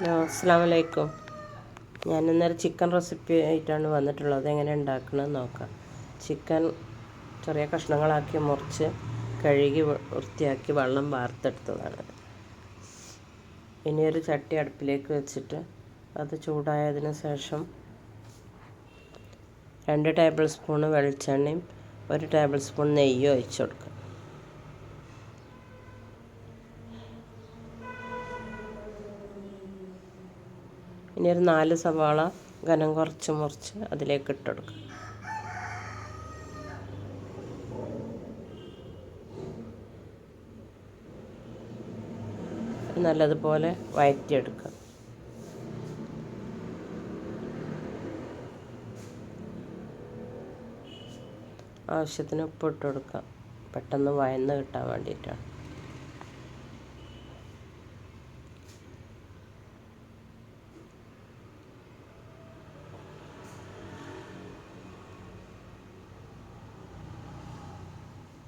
അസ്സലാമു അലൈക്കും. ഞാനിന്നൊരു chicken recipe ആയിട്ടാണ് വന്നിട്ടുള്ളത്. എങ്ങനെ ഉണ്ടാക്കണമെന്ന് നോക്കാം. ചിക്കൻ ചെറിയ കഷ്ണങ്ങളാക്കി മുറിച്ച് കഴുകി വൃത്തിയാക്കി വെള്ളം വാർത്തെടുത്തതാണ്. ഇനി ഒരു ചട്ടി അടുപ്പിലേക്ക് വെച്ചിട്ട് അത് ചൂടായതിന് ശേഷം 2 ടേബിൾ സ്പൂൺ വെളിച്ചെണ്ണയും 1 ടേബിൾ സ്പൂൺ നെയ്യും ഒഴിച്ചു കൊടുക്കുക. ഇനി ഒരു 4 സവാള ഘനം കുറച്ച് മുറിച്ച് അതിലേക്ക് ഇട്ട് കൊടുക്കുക. നല്ലതുപോലെ വഴറ്റിയെടുക്കുക. ആവശ്യത്തിന് ഉപ്പ് ഇട്ട് കൊടുക്കുക. പെട്ടെന്ന് വഴന്ന് കിട്ടാൻ വേണ്ടിയിട്ടാണ്.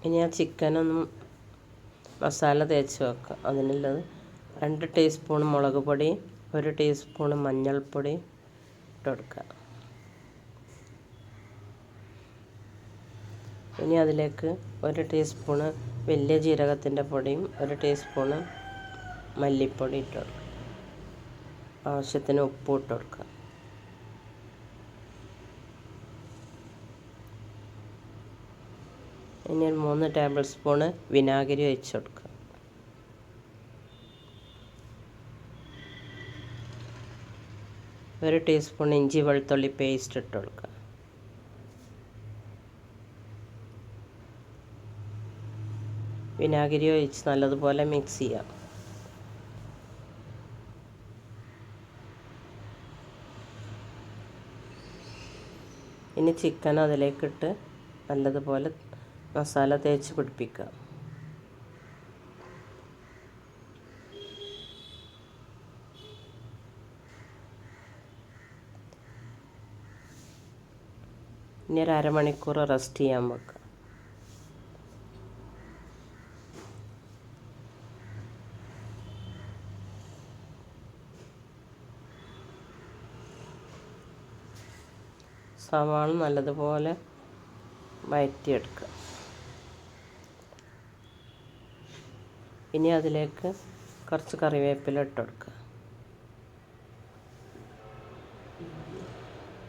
ഇനി ആ ചിക്കനൊന്നും മസാല തേച്ച് വെക്കുക. അതിനുള്ളത് 2 ടീസ്പൂൺ മുളക് പൊടി, 1 ടീസ്പൂൺ മഞ്ഞൾപ്പൊടി ഇട്ട് കൊടുക്കുക. ഇനി അതിലേക്ക് 1 ടീസ്പൂണ് വലിയ ജീരകത്തിൻ്റെ പൊടിയും 1 ടീസ്പൂണ് മല്ലിപ്പൊടി ഇട്ട് കൊടുക്കുക. ആവശ്യത്തിന് ഉപ്പ് ഇട്ട് കൊടുക്കുക. ഇനി 3 ടേബിൾ സ്പൂണ് വിനാഗിരി ഒഴിച്ച് കൊടുക്കുക. ഒരു ടീസ്പൂൺ ഇഞ്ചി വെളുത്തുള്ളി പേസ്റ്റ് ഇട്ട് കൊടുക്കുക. വിനാഗിരി ഒഴിച്ച് നല്ലതുപോലെ മിക്സ് ചെയ്യാം. ഇനി ചിക്കൻ അതിലേക്കിട്ട് നല്ലതുപോലെ മസാല തേച്ച് പിടിപ്പിക്കുക. ഇനി ഒരു അരമണിക്കൂർ റെസ്റ്റ് ചെയ്യാൻ വെക്കുക. സവാള നല്ലതുപോലെ വഴറ്റിയെടുക്കുക. ഇനി അതിലേക്ക് കുറച്ച് കറിവേപ്പില ഇട്ട് കൊടുക്കുക.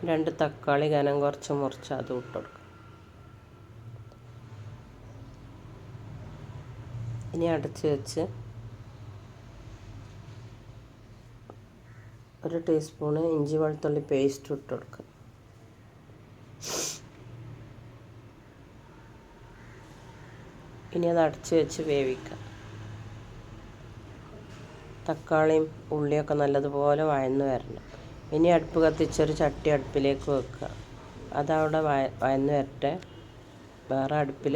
2 തക്കാളി ഘനം കുറച്ച് മുറിച്ച് അതും ഇട്ട് കൊടുക്കുക. ഇനി അടച്ച് വെച്ച് 1 ടീസ്പൂണ് ഇഞ്ചി വെളുത്തുള്ളി പേസ്റ്റ് ഇട്ട് കൊടുക്കുക. ഇനി അത് അടച്ച് വെച്ച് വേവിക്കുക. തക്കാളിയും ഉള്ളിയൊക്കെ നല്ലതുപോലെ വഴന്ന് വരണം. ഇനി അടുപ്പ് കത്തിച്ചൊരു ചട്ടി അടുപ്പിലേക്ക് വെക്കുക. അതവിടെ വഴന്ന് വരട്ടെ. വേറെ അടുപ്പിൽ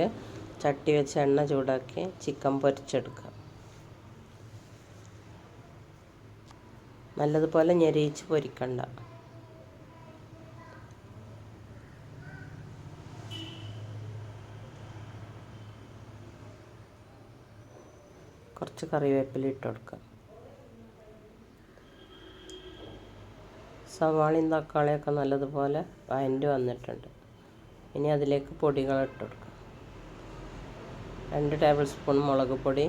ചട്ടി വെച്ച് എണ്ണ ചൂടാക്കി ചിക്കൻ പൊരിച്ചെടുക്കുക. നല്ലതുപോലെ ഞെരിയിച്ച് പൊരിക്കണ്ട. കുറച്ച് കറിവേപ്പില ഇട്ട് കൊടുക്കുക. സവാളയും തക്കാളിയൊക്കെ നല്ലതുപോലെ വഴണ്ട് വന്നിട്ടുണ്ട്. ഇനി അതിലേക്ക് പൊടികൾ ഇട്ട് കൊടുക്കുക. 2 ടേബിൾ സ്പൂൺ മുളക് പൊടി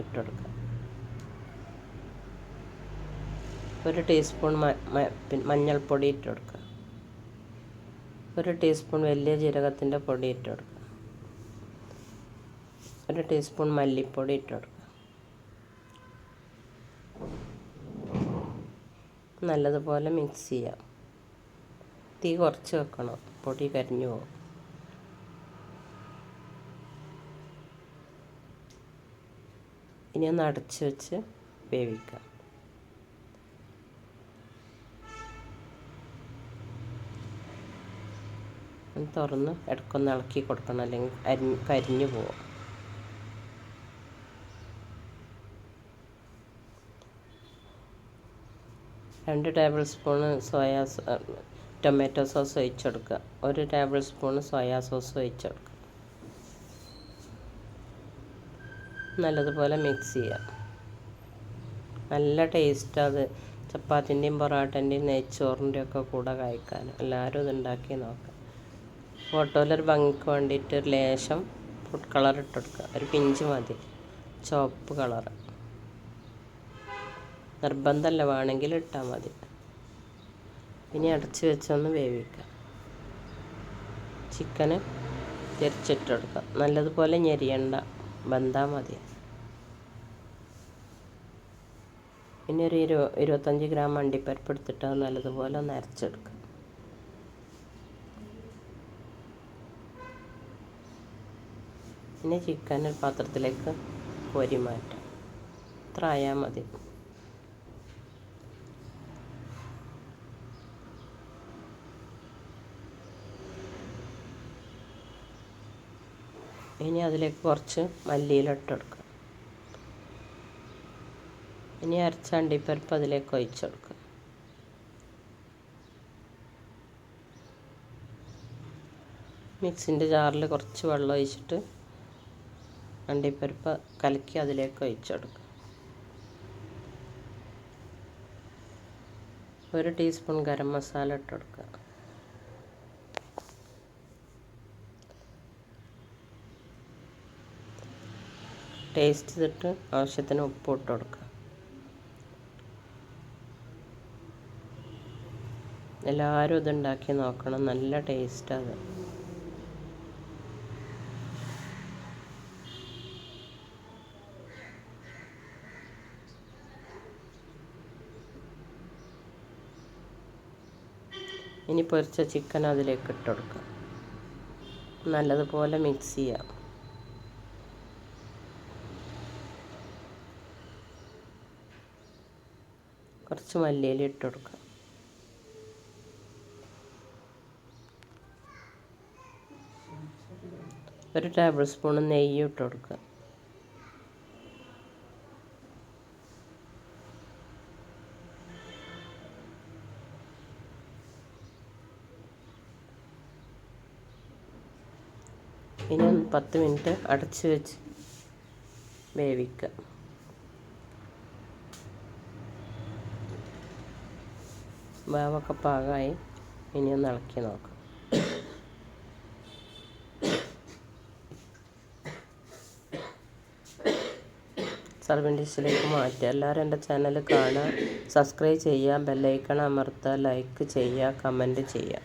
ഇട്ട് കൊടുക്കുക. 1 ടീസ്പൂൺ മഞ്ഞൾപ്പൊടി ഇട്ട് കൊടുക്കുക. 1 ടീസ്പൂൺ വലിയ ജീരകത്തിൻ്റെ പൊടി ഇട്ട് കൊടുക്കുക. 1 ടീസ്പൂൺ മല്ലിപ്പൊടി ഇട്ട് കൊടുക്കുക. നല്ലതുപോലെ മിക്സ് ചെയ്യാം. തീ കുറച്ച് വെക്കണം, പൊടി കരിഞ്ഞു പോകും. ഇനി ഒന്ന് അടച്ച് വെച്ച് വേവിക്കാം. തുറന്ന് ഇടയ്ക്കൊന്ന് ഇളക്കി കൊടുക്കണം, അല്ലെങ്കിൽ കരിഞ്ഞു പോകും. രണ്ട് ടേബിൾ സ്പൂണ് ടൊമാറ്റോ സോസ് ഒഴിച്ചെടുക്കുക. 1 ടേബിൾ സ്പൂണ് സോയാ സോസ് ഒഴിച്ചെടുക്കുക. നല്ലതുപോലെ മിക്സ് ചെയ്യാം. നല്ല ടേസ്റ്റ് അത് ചപ്പാത്തിൻ്റെയും പൊറോട്ടൻ്റെയും നെയ്ച്ചോറിൻ്റെയും ഒക്കെ കൂടെ കഴിക്കാൻ എല്ലാവരും ഇതുണ്ടാക്കി നോക്കാം. ഫോട്ടോയിലൊരു ഭംഗിക്ക് വേണ്ടിയിട്ട് ഒരു ലേശം ഫുഡ് കളർ ഇട്ട് കൊടുക്കുക. ഒരു പിഞ്ച് മതി, ചുവപ്പ് കളറ്. നിർബന്ധമല്ല, വേണമെങ്കിൽ ഇട്ടാൽ മതി. ഇനി അടച്ച് വെച്ചൊന്ന് വേവിക്കുക. ചിക്കന് തിരിച്ചിട്ടെടുക്കുക. നല്ലതുപോലെ ഞെരിയണ്ട, വെന്താൽ മതി. ഇനി ഒരു 25 ഗ്രാം അണ്ടിപ്പരിപ്പ് എടുത്തിട്ട് അത് നല്ലതുപോലെ ഒന്ന് അരച്ചെടുക്കുക. ഇനി ചിക്കൻ ഒരു പാത്രത്തിലേക്ക് കോരി മാറ്റാം. ഇത്ര ആയാൽ മതി. ഇനി അതിലേക്ക് കുറച്ച് മല്ലിയില ഇട്ടെടുക്കുക. ഇനി അരച്ച അണ്ടിപ്പരിപ്പ് അതിലേക്ക് ഒഴിച്ചെടുക്കുക. മിക്സിൻ്റെ ജാറിൽ കുറച്ച് വെള്ളം ഒഴിച്ചിട്ട് അണ്ടിപ്പരിപ്പ് കലക്കി അതിലേക്ക് ഒഴിച്ചെടുക്കുക. 1 ടീസ്പൂൺ ഗരം മസാല ഇട്ടെടുക്കുക. ടേസ്റ്റ് ചെയ്തിട്ട് ആവശ്യത്തിന് ഉപ്പ് ഇട്ട് കൊടുക്കുക. എല്ലാവരും ഇതുണ്ടാക്കി നോക്കണം, നല്ല ടേസ്റ്റാണ് അത്. ഇനി പൊരിച്ച ചിക്കൻ അതിലേക്ക് ഇട്ട് കൊടുക്കുക. നല്ലതുപോലെ മിക്സ് ചെയ്യാം. കുറച്ച് മല്ലിയില ഇട്ട് കൊടുക്കുക. ഒരു ടേബിൾ സ്പൂൺ നെയ്യ് ഇട്ട് കൊടുക്കുക. ഇനി 10 മിനിറ്റ് അടച്ച് വെച്ച് വേവിക്കുക. വേവൊക്കെ പാകമായി. ഇനി ഒന്ന് ഇളക്കി നോക്കാം. സർവിങ് ഡിഷിലേക്ക് മാറ്റുക. എല്ലാവരും എൻ്റെ ചാനൽ കാണുക, സബ്സ്ക്രൈബ് ചെയ്യുക, ബെല്ലൈക്കൺ അമർത്തുക, ലൈക്ക് ചെയ്യുക, കമൻറ്റ് ചെയ്യുക.